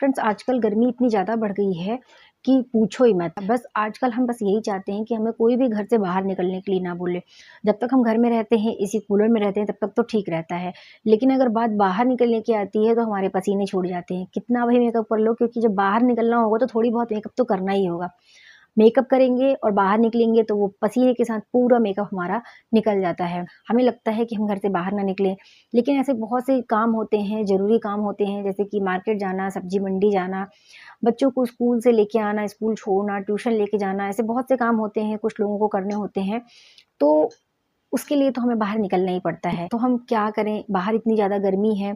Friends आजकल गर्मी इतनी ज़्यादा बढ़ गई है कि पूछो ही मत। बस आजकल हम बस यही चाहते हैं कि हमें कोई भी घर से बाहर निकलने के लिए ना बोले। जब तक हम घर में रहते हैं, एसी कूलर में रहते हैं, तब तक तो ठीक रहता है। लेकिन अगर बात बाहर निकलने की आती है तो हमारे पसीने छूट जाते हैं। कितना भी मेकअप कर लो, क्योंकि जब बाहर निकलना होगा तो थोड़ी बहुत मेकअप तो करना ही होगा। मेकअप करेंगे और बाहर निकलेंगे तो वो पसीने के साथ पूरा मेकअप हमारा निकल जाता है। हमें लगता है कि हम घर से बाहर ना निकलें, लेकिन ऐसे बहुत से काम होते हैं, ज़रूरी काम होते हैं, जैसे कि मार्केट जाना, सब्जी मंडी जाना, बच्चों को स्कूल से लेके आना, स्कूल छोड़ना, ट्यूशन लेके जाना, ऐसे बहुत से काम होते हैं, कुछ लोगों को करने होते हैं। तो उसके लिए तो हमें बाहर निकलना ही पड़ता है। तो हम क्या करें? बाहर इतनी ज़्यादा गर्मी है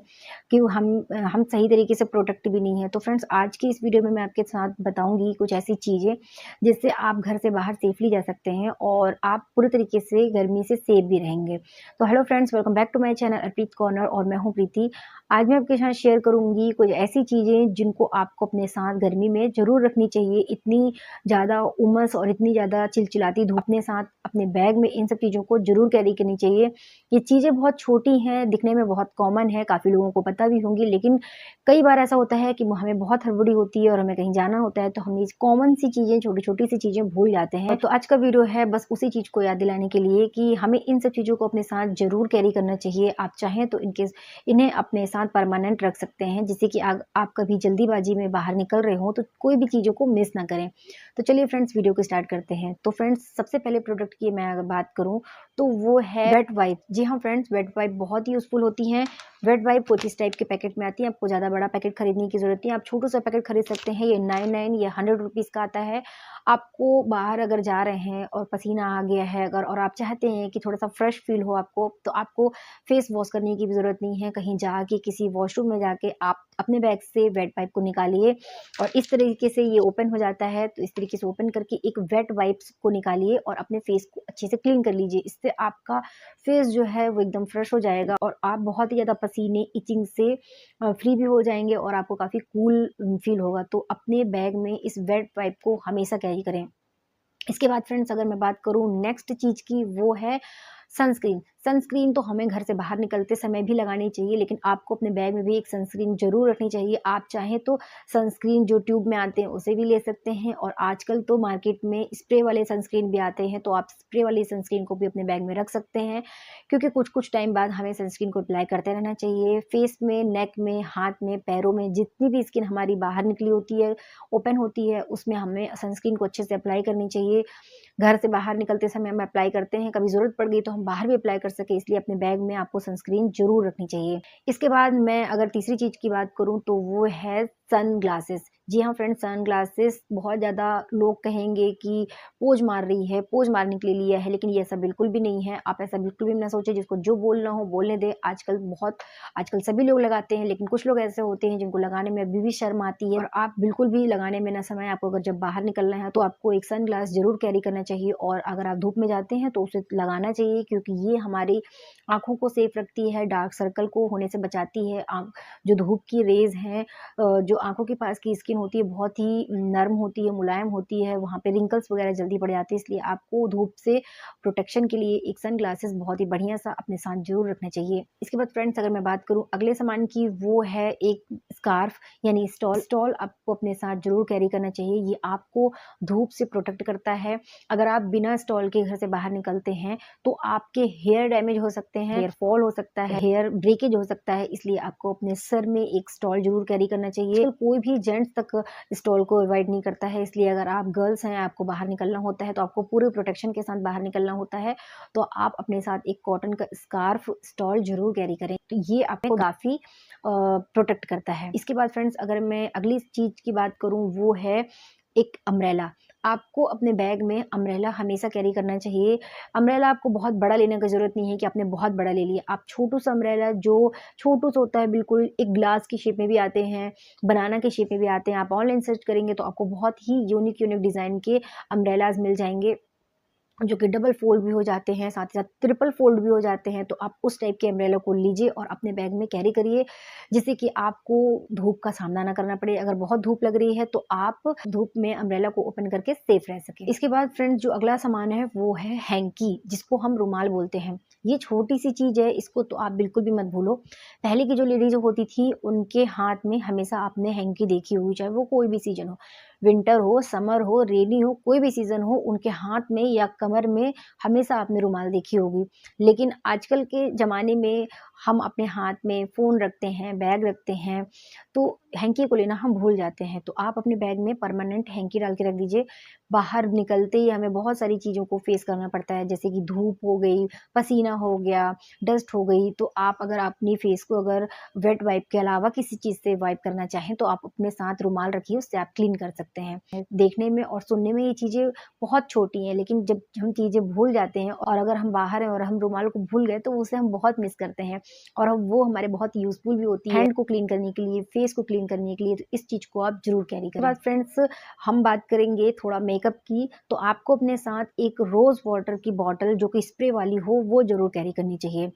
कि हम सही तरीके से प्रोटेक्ट भी नहीं है। तो फ्रेंड्स आज की इस वीडियो में मैं आपके साथ बताऊँगी कुछ ऐसी चीज़ें जिससे आप घर से बाहर सेफ़ली जा सकते हैं और आप पूरे तरीके से गर्मी से सेफ भी रहेंगे। तो hello friends, welcome back to my channel Arpit corner और मैं हूँ प्रीति। आज मैं आपके साथ शेयर करूँगी कुछ ऐसी चीज़ें जिनको आपको अपने साथ गर्मी में ज़रूर रखनी चाहिए। इतनी ज़्यादा उमस और इतनी ज़्यादा चिलचिलाती धूप अपने साथ अपने बैग में इन सब चीज़ों को ज़रूर कैरी करनी चाहिए। ये चीज़ें बहुत छोटी हैं, दिखने में बहुत कॉमन है, काफ़ी लोगों को पता भी होंगी, लेकिन कई बार ऐसा होता है कि हमें बहुत हड़बड़ी होती है और हमें कहीं जाना होता है, तो हम ये कॉमन सी चीज़ें, छोटी-छोटी सी चीज़ें भूल जाते हैं। तो आज का वीडियो है बस उसी चीज़ को याद दिलाने के लिए कि हमें इन सब चीज़ों को अपने साथ ज़रूर कैरी करना चाहिए। आप चाहें तो इन्हें अपने साथ परमानेंट रख सकते हैं, जिससे कि आप कभी जल्दीबाजी में बाहर निकल रहे हो, तो कोई भी चीज़ों को मिस ना करें। तो चलिए फ्रेंड्स वीडियो को स्टार्ट करते हैं। तो फ्रेंड्स सबसे पहले प्रोडक्ट की मैं अगर बात करूँ तो वो है वेट वाइप। जी हाँ फ्रेंड्स, वेट वाइप बहुत ही यूज़फुल होती हैं। वेट वाइप कुछ इस टाइप के पैकेट में आती है, आपको ज़्यादा बड़ा पैकेट खरीदने की ज़रूरत नहीं है, आप छोटा-सा पैकेट खरीद सकते हैं। ये 99 या 100 रुपीज़ का आता है। आपको बाहर अगर जा रहे हैं और पसीना आ गया है अगर और आप चाहते हैं कि थोड़ा-सा फ्रेश फ़ील हो आपको, तो आपको फेस वॉश करने की भी ज़रूरत नहीं है। कहीं जाके किसी वॉशरूम में जाके आप अपने बैग से वेट वाइप को निकालिए और इस तरीके से ये ओपन हो जाता है, तो इस तरीके से ओपन करके एक वेट वाइप्स को निकालिए और अपने फेस को अच्छे से क्लीन कर लीजिए। इससे आपका फेस जो है वो एकदम फ्रेश हो जाएगा और आप बहुत ही ज़्यादा पसीने, इचिंग से फ्री भी हो जाएँगे और आपको काफ़ी कूल फ़ील होगा। तो अपने बैग में इस वेट वाइप को हमेशा कैरी करें। इसके बाद फ्रेंड्स अगर मैं बात करूँ नेक्स्ट चीज़ की, वो है सनस्क्रीन। सनस्क्रीन तो हमें घर से बाहर निकलते समय भी लगानी चाहिए, लेकिन आपको अपने बैग में भी एक सनस्क्रीन ज़रूर रखनी चाहिए। आप चाहें तो सनस्क्रीन जो ट्यूब में आते हैं उसे भी ले सकते हैं और आजकल तो मार्केट में स्प्रे वाले सनस्क्रीन भी आते हैं, तो आप स्प्रे वाली सनस्क्रीन को भी अपने बैग में रख सकते हैं, क्योंकि कुछ-कुछ टाइम बाद हमें सनस्क्रीन को अप्लाई करते रहना चाहिए। फेस में, नेक में, हाथ में, पैरों में जितनी भी स्किन हमारी बाहर निकली होती है, ओपन होती है, उसमें हमें सनस्क्रीन को अच्छे से अप्लाई करनी चाहिए। घर से बाहर निकलते समय हम अप्लाई करते हैं, कभी ज़रूरत पड़ गई तो हम बाहर भी अप्लाई कर सकें, इसलिए अपने बैग में आपको सनस्क्रीन ज़रूर रखनी चाहिए। इसके बाद मैं अगर तीसरी चीज़ की बात करूँ तो वो है सनग्लासेस। जी हाँ फ्रेंड्स, सनग्लासेस बहुत ज़्यादा लोग कहेंगे कि पोज़ मार रही है, पोज़ मारने के लिए लिया है, लेकिन ये ऐसा बिल्कुल भी नहीं है। आप ऐसा बिल्कुल भी ना सोचें, जिसको जो बोलना हो बोलने दें। आजकल सभी लोग लगाते हैं, लेकिन कुछ लोग ऐसे होते हैं जिनको लगाने में अभी भी शर्म आती है और आप बिल्कुल भी लगाने में ना समय। आपको अगर जब बाहर निकलना है तो आपको एक सनग्लास ज़रूर कैरी करना चाहिए और अगर आप धूप में जाते हैं तो उसे लगाना चाहिए, क्योंकि ये हमारी आँखों को सेफ रखती है, डार्क सर्कल को होने से बचाती है। जो धूप की रेज़ हैं, जो आँखों के पास की स्किन होती है बहुत ही नर्म होती है, मुलायम होती है, वहाँ पे रिंकल्स वगैरह जल्दी पड़ जाती है, इसलिए आपको धूप से प्रोटेक्शन के लिए एक सनग्लासेस बहुत ही बढ़िया-सा अपने साथ ज़रूर रखना चाहिए। इसके बाद फ्रेंड्स अगर मैं बात करूँ अगले सामान की, वो है एक स्कार्फ यानी स्टॉल। स्टॉल आपको अपने साथ ज़रूर कैरी करना चाहिए, ये आपको धूप से प्रोटेक्ट करता है। अगर आप बिना स्टॉल के घर से बाहर निकलते हैं, तो आपके हेयर डैमेज हो सकते हैं, हेयर फॉल हो सकता है, हेयर ब्रेकेज हो सकता है, इसलिए आपको अपने सर में एक स्टॉल ज़रूर कैरी करना चाहिए। तो कोई भी जेंट्स तक स्टॉल को अवॉइड नहीं करता है, इसलिए अगर आप गर्ल्स हैं, आपको बाहर निकलना होता है, तो आपको पूरे प्रोटेक्शन के साथ बाहर निकलना होता है, तो आप अपने साथ एक कॉटन का स्कार्फ स्टॉल ज़रूर कैरी करें। तो ये आपको काफ़ी प्रोटेक्ट करता है। इसके बाद फ्रेंड्स अगर मैं अगली चीज़ की बात करूँ, वो है एक अम्ब्रेला। आपको अपने बैग में अम्ब्रेला हमेशा कैरी करना चाहिए। अम्ब्रेला आपको बहुत बड़ा लेने की ज़रूरत नहीं है कि आपने बहुत बड़ा ले लिया। आप छोटू-सा अम्ब्रेला जो छोटू-सा होता है, बिल्कुल एक ग्लास की शेप में भी आते हैं, बनाना की शेप में भी आते हैं। आप ऑनलाइन सर्च करेंगे तो आपको बहुत ही यूनिक डिज़ाइन के अम्ब्रेलाज़ मिल जाएँगे। जो कि डबल फ़ोल्ड भी हो जाते हैं, साथ ही साथ ट्रिपल फ़ोल्ड भी हो जाते हैं। तो आप उस टाइप के अम्ब्रेला को लीजिए और अपने बैग में कैरी करिए, जिससे कि आपको धूप का सामना ना करना पड़े। अगर बहुत धूप लग रही है तो आप धूप में अम्ब्रेला को ओपन करके सेफ रह सकें। इसके बाद फ्रेंड्स जो अगला सामान है वो है हैंकी, जिसको हम रुमाल बोलते हैं। ये छोटी-सी चीज़ है, इसको तो आप बिल्कुल भी मत भूलो। पहले की जो लेडीज़ होती थी, उनके हाथ में हमेशा आपने हैंकी देखी होगी, चाहे वो कोई भी सीज़न हो। विंटर हो, समर हो, रेनी हो, कोई भी सीज़न हो, उनके हाथ में या कमर में हमेशा आपने रुमाल देखी होगी। लेकिन आजकल के ज़माने में हम अपने हाथ में फ़ोन रखते हैं, बैग रखते हैं, तो हैंकी को लेना हम भूल जाते हैं। तो आप अपने बैग में परमानेंट हैंकी डाल के रख दीजिए। बाहर निकलते ही हमें बहुत सारी चीज़ों को फ़ेस करना पड़ता है, जैसे कि धूप हो गई, पसीना हो गया, डस्ट हो गई। तो आप अगर अपनी फ़ेस को अगर वेट वाइप के अलावा किसी चीज़ से वाइप करना चाहें, तो आप अपने साथ रुमाल रखिए, उससे आप क्लीन कर सकते हैं। देखने में और सुनने में ये चीज़ें बहुत छोटी हैं, लेकिन जब हम चीज़ें भूल जाते हैं और अगर हम बाहर हैं और हम रुमाल को भूल गए, तो उसे हम बहुत मिस करते हैं और हम वो हमारे बहुत यूज़फुल भी होती है, हैंड को क्लीन करने के लिए, फेस को क्लीन करने के लिए। तो इस चीज़ को आप ज़रूर कैरी करें। उसके बाद फ्रेंड्स हम बात करेंगे थोड़ा मेकअप की, तो आपको अपने साथ एक रोज़ वाटर की बॉटल जो कि स्प्रे वाली हो, वो ज़रूर कैरी करनी चाहिए।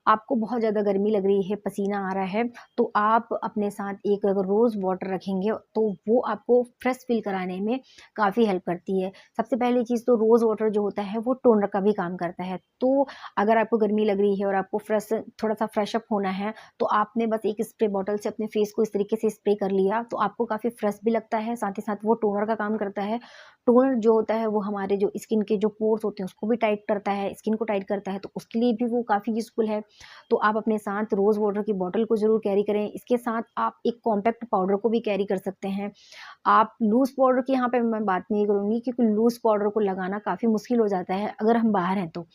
आपको बहुत ज़्यादा गर्मी लग रही है, पसीना आ रहा है, तो आप अपने साथ एक अगर रोज़ वाटर रखेंगे, तो वो आपको फ्रेश फ़ील कराने में काफ़ी हेल्प करती है। सबसे पहली चीज़ तो रोज़ वाटर जो होता है, वो टोनर का भी काम करता है। तो अगर आपको गर्मी लग रही है और आपको थोड़ा-सा फ्रेश अप होना है, तो आपने बस एक स्प्रे बॉटल से अपने फेस को इस तरीके से स्प्रे कर लिया, तो आपको काफ़ी फ्रेश भी लगता है, साथ ही साथ वो टोनर का काम करता है। टोनर जो होता है, वो हमारे जो स्किन के जो पोर्स होते हैं, उसको भी टाइट करता है, स्किन को टाइट करता है, तो उसके लिए भी वो काफ़ी यूज़फुल है। तो आप अपने साथ रोज़ वाटर की बॉटल को ज़रूर कैरी करें। इसके साथ आप एक कॉम्पैक्ट पाउडर को भी कैरी कर सकते हैं। आप लूज़ पाउडर की यहाँ पे मैं बात नहीं करूँगी, क्योंकि लूज़ पाउडर को लगाना काफ़ी मुश्किल हो जाता है अगर हम बाहर हैं तो।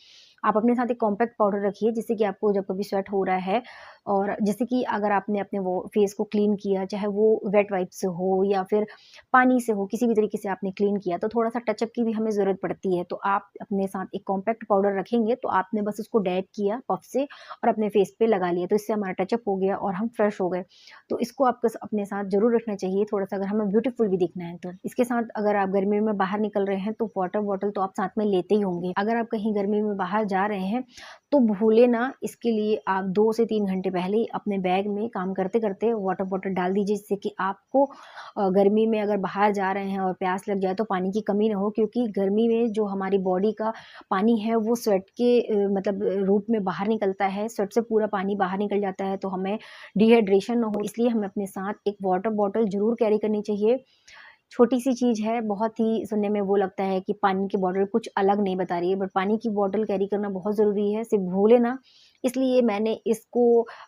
आप अपने साथ एक कॉम्पैक्ट पाउडर रखिए, जिससे कि आपको जब कभी स्वेट हो रहा है और जैसे कि अगर आपने अपने वो फेस को क्लीन किया, चाहे वो वेट वाइप से हो या फिर पानी से हो, किसी भी तरीके से आपने क्लीन किया, तो थोड़ा-सा टचअप की भी हमें ज़रूरत पड़ती है। तो आप अपने साथ एक कॉम्पैक्ट पाउडर रखेंगे, तो आपने बस उसको डैब किया पफ से और अपने फेस पे लगा लिया, तो इससे हमारा टचअप हो गया और हम फ्रेश हो गए। तो इसको आपको अपने साथ ज़रूर रखना चाहिए, थोड़ा-सा अगर हमें ब्यूटीफुल भी दिखना है तो। इसके साथ अगर आप गर्मी में बाहर निकल रहे हैं, तो वाटर बॉटल तो आप साथ में लेते ही होंगे। अगर आप कहीं गर्मी में बाहर जा रहे हैं, तो भूले ना, इसके लिए आप 2 से 3 घंटे पहले ही अपने बैग में काम करते-करते वाटर बॉटल डाल दीजिए, जिससे कि आपको गर्मी में अगर बाहर जा रहे हैं और प्यास लग जाए, तो पानी की कमी ना हो, क्योंकि गर्मी में जो हमारी बॉडी का पानी है, वो स्वेट के मतलब रूप में बाहर निकलता है, स्वेट से पूरा पानी बाहर निकल जाता है, तो हमें डिहाइड्रेशन ना हो, इसलिए हमें अपने साथ एक वाटर बॉटल ज़रूर कैरी करनी चाहिए। छोटी-सी चीज़ है, बहुत ही सुनने में वो लगता है कि पानी की बॉटल कुछ अलग नहीं बता रही है, बट पानी की बॉटल कैरी करना बहुत ज़रूरी है, सिर्फ भूले ना। इसलिए मैंने इसको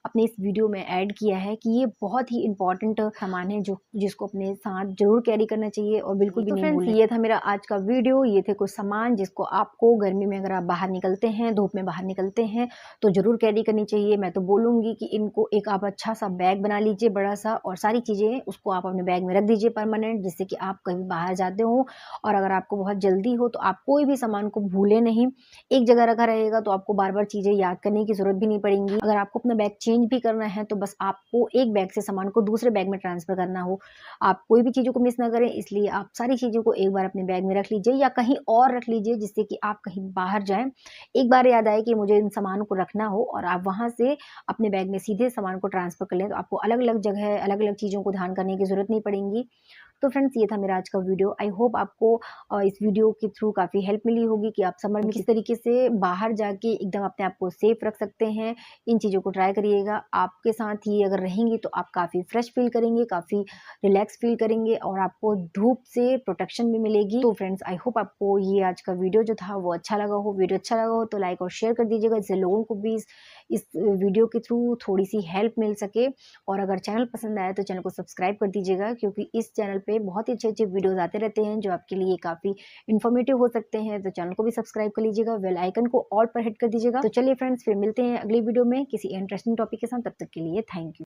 अपने इस वीडियो में ऐड किया है कि ये बहुत ही इम्पोर्टेंट सामान है, जो जिसको अपने साथ ज़रूर कैरी करना चाहिए और बिल्कुल भी नहीं भूलना। ये था मेरा आज का वीडियो, ये थे कुछ सामान जिसको आपको गर्मी में अगर आप बाहर निकलते हैं, धूप में बाहर निकलते हैं, तो ज़रूर कैरी करनी चाहिए। मैं तो बोलूँगी कि इनको एक आप अच्छा-सा बैग बना लीजिए बड़ा-सा, और सारी चीज़ें उसको आप अपने बैग में रख दीजिए परमानेंट, जिससे कि आप कहीं बाहर जाते हो और अगर आपको बहुत जल्दी हो, तो आप कोई भी सामान को भूलें नहीं। एक जगह रखा रहेगा, तो आपको बार-बार चीज़ें याद करने की ज़रूरत भी नहीं पड़ेगी। अगर आपको अपना बैग चेंज भी करना है, तो बस आपको एक बैग से सामान को दूसरे बैग में ट्रांसफ़र करना हो। आप कोई भी चीज़ों को मिस ना करें, इसलिए आप सारी चीज़ों को एक बार अपने बैग में रख लीजिए या कहीं और रख लीजिए, जिससे कि आप कहीं बाहर जाएँ, एक बार याद आए कि मुझे इन सामानों को रखना हो, और आप वहाँ से अपने बैग में सीधे सामान को ट्रांसफ़र कर लें, तो आपको अलग-अलग जगह, अलग-अलग चीज़ों को ध्यान करने की ज़रूरत नहीं पड़ेगी। तो फ्रेंड्स, ये था मेरा आज का वीडियो। आई होप आपको इस वीडियो के थ्रू काफ़ी हेल्प मिली होगी कि आप समर में किस तरीके से बाहर जाके एकदम अपने आप को सेफ रख सकते हैं। इन चीज़ों को ट्राई करिएगा। आपके साथ ये अगर रहेंगी, तो आप काफ़ी फ्रेश फ़ील करेंगे, काफ़ी रिलैक्स फ़ील करेंगे और आपको धूप से प्रोटेक्शन भी मिलेगी। तो फ्रेंड्स, आई होप आपको ये आज का वीडियो जो था वो अच्छा लगा हो। वीडियो अच्छा लगा हो तो लाइक और शेयर कर दीजिएगा, जिससे लोगों को भी इस वीडियो के थ्रू थोड़ी-सी हेल्प मिल सके। और अगर चैनल पसंद आया, तो चैनल को सब्सक्राइब कर दीजिएगा, क्योंकि इस चैनल पे बहुत ही अच्छे-अच्छे वीडियोज़ आते रहते हैं, जो आपके लिए काफ़ी इन्फॉर्मेटिव हो सकते हैं। तो चैनल को भी सब्सक्राइब कर लीजिएगा, बेल आइकन को ऑल पर हिट कर दीजिएगा। तो चलिए फ्रेंड्स, फिर मिलते हैं अगली वीडियो में किसी इंटरेस्टिंग टॉपिक के साथ। तब तक के लिए थैंक यू।